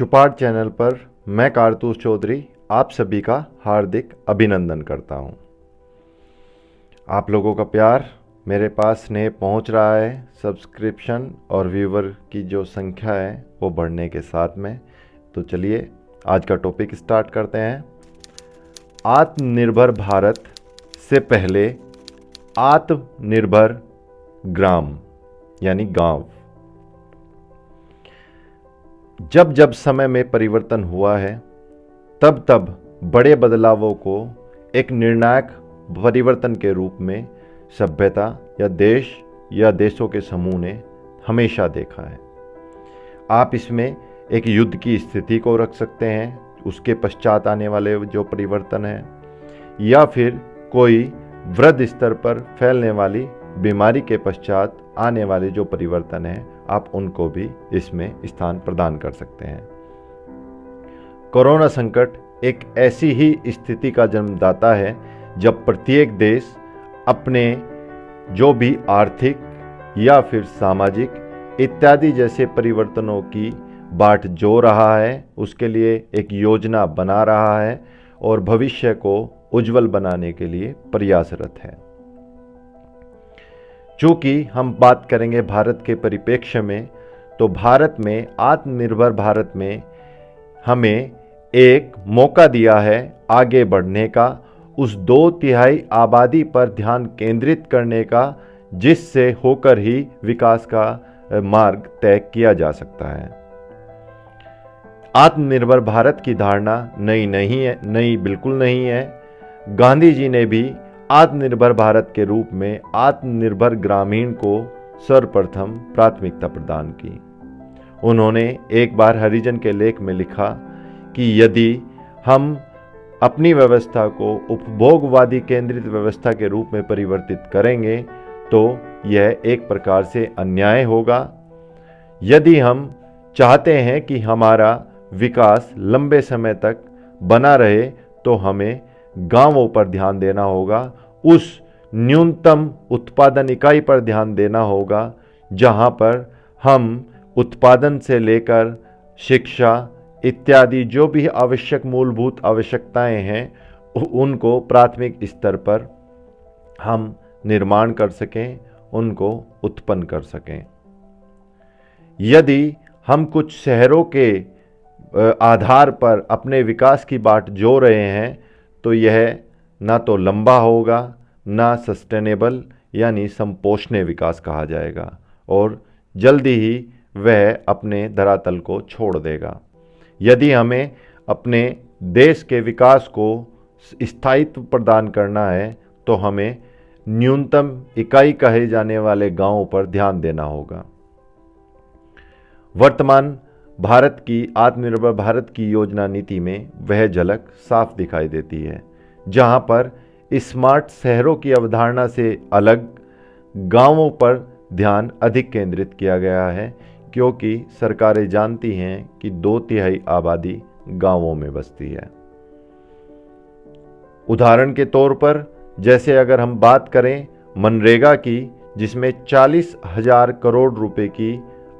चुपाट channel पर मैं कारतूस चौधरी आप सभी का हार्दिक अभिनंदन करता हूं। आप लोगों का प्यार मेरे पास स्नेह पहुंच रहा है। सब्सक्रिप्शन और व्यूवर की जो संख्या है वो बढ़ने के साथ में। तो चलिए आज का टॉपिक स्टार्ट करते हैं। आत्मनिर्भर भारत से पहले आत्मनिर्भर ग्राम यानी गांव। जब जब समय में परिवर्तन हुआ है तब तब बड़े बदलावों को एक निर्णायक परिवर्तन के रूप में सभ्यता या देश या देशों के समूह ने हमेशा देखा है। आप इसमें एक युद्ध की स्थिति को रख सकते हैं, उसके पश्चात आने वाले जो परिवर्तन है, या फिर कोई वृहद स्तर पर फैलने वाली बीमारी के पश्चात आने वाले जो परिवर्तन है, आप उनको भी इसमें स्थान प्रदान कर सकते हैं। कोरोना संकट एक ऐसी ही स्थिति का जन्मदाता है जब प्रत्येक देश अपने जो भी आर्थिक या फिर सामाजिक इत्यादि जैसे परिवर्तनों की बाट जो रहा है, उसके लिए एक योजना बना रहा है और भविष्य को उज्जवल बनाने के लिए प्रयासरत है। चूँकि हम बात करेंगे भारत के परिप्रेक्ष्य में, तो भारत में आत्मनिर्भर भारत में हमें एक मौका दिया है आगे बढ़ने का, उस 2/3 आबादी पर ध्यान केंद्रित करने का, जिससे होकर ही विकास का मार्ग तय किया जा सकता है। आत्मनिर्भर भारत की धारणा नई नहीं है, नई बिल्कुल नहीं है। गांधी जी ने भी आत्मनिर्भर भारत के रूप में आत्मनिर्भर ग्रामीण को सर्वप्रथम प्राथमिकता प्रदान की। उन्होंने एक बार हरिजन के लेख में लिखा कि यदि हम अपनी व्यवस्था को उपभोगवादी केंद्रित व्यवस्था के रूप में परिवर्तित करेंगे तो यह एक प्रकार से अन्याय होगा। यदि हम चाहते हैं कि हमारा विकास लंबे समय तक बना रहे तो हमें गांवों पर ध्यान देना होगा, उस न्यूनतम उत्पादन इकाई पर ध्यान देना होगा जहां पर हम उत्पादन से लेकर शिक्षा इत्यादि जो भी आवश्यक मूलभूत आवश्यकताएं हैं उनको प्राथमिक स्तर पर हम निर्माण कर सकें, उनको उत्पन्न कर सकें। यदि हम कुछ शहरों के आधार पर अपने विकास की बाट जो रहे हैं तो यह ना तो लंबा होगा, ना सस्टेनेबल यानी संपोषणीय विकास कहा जाएगा, और जल्दी ही वह अपने धरातल को छोड़ देगा। यदि हमें अपने देश के विकास को स्थायित्व प्रदान करना है तो हमें न्यूनतम इकाई कहे जाने वाले गांवों पर ध्यान देना होगा। वर्तमान भारत की आत्मनिर्भर भारत की योजना नीति में वह झलक साफ दिखाई देती है, जहां पर स्मार्ट शहरों की अवधारणा से अलग गांवों पर ध्यान अधिक केंद्रित किया गया है, क्योंकि सरकारें जानती हैं कि 2/3 आबादी गांवों में बसती है। उदाहरण के तौर पर जैसे अगर हम बात करें मनरेगा की, जिसमें 40,000 करोड़ रुपए की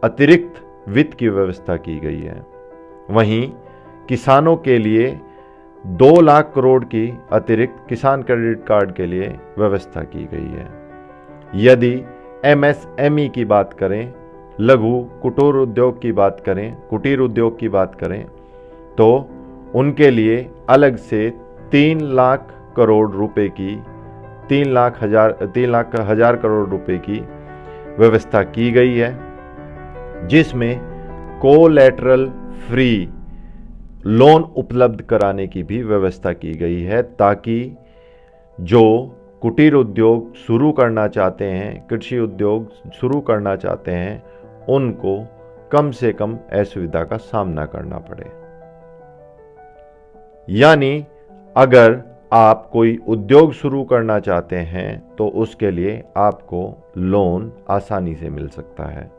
अतिरिक्त वित्त की व्यवस्था की गई है, वहीं किसानों के लिए 2 लाख करोड़ की अतिरिक्त किसान क्रेडिट कार्ड के लिए व्यवस्था की गई है। यदि MSME की बात करें, लघु कुटीर उद्योग की बात करें, कुटीर उद्योग की बात करें, तो उनके लिए अलग से 3 लाख करोड़ रुपए की 3 लाख हजार करोड़ रुपए की व्यवस्था की गई है, जिसमें कोलैटरल फ्री लोन उपलब्ध कराने की भी व्यवस्था की गई है, ताकि जो कुटीर उद्योग शुरू करना चाहते हैं, कृषि उद्योग शुरू करना चाहते हैं, उनको कम से कम असुविधा का सामना करना पड़े। यानी अगर आप कोई उद्योग शुरू करना चाहते हैं तो उसके लिए आपको लोन आसानी से मिल सकता है।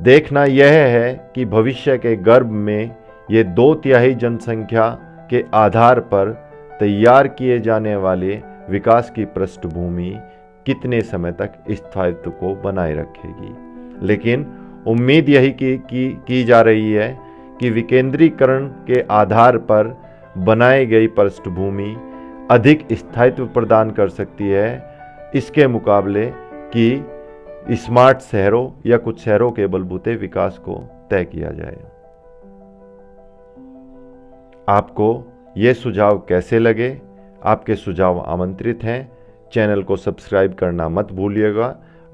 देखना यह है कि भविष्य के गर्भ में ये 2/3 जनसंख्या के आधार पर तैयार किए जाने वाले विकास की पृष्ठभूमि कितने समय तक स्थायित्व को बनाए रखेगी। लेकिन उम्मीद यही की जा रही है कि विकेंद्रीकरण के आधार पर बनाई गई पृष्ठभूमि अधिक स्थायित्व प्रदान कर सकती है इसके मुकाबले कि स्मार्ट शहरों या कुछ शहरों के बलबूते विकास को तय किया जाए। आपको ये सुझाव कैसे लगे? आपके सुझाव आमंत्रित हैं। चैनल को सब्सक्राइब करना मत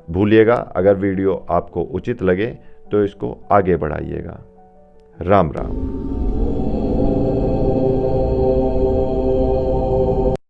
भूलिएगा। अगर वीडियो आपको उचित लगे तो इसको आगे बढ़ाइएगा। राम राम।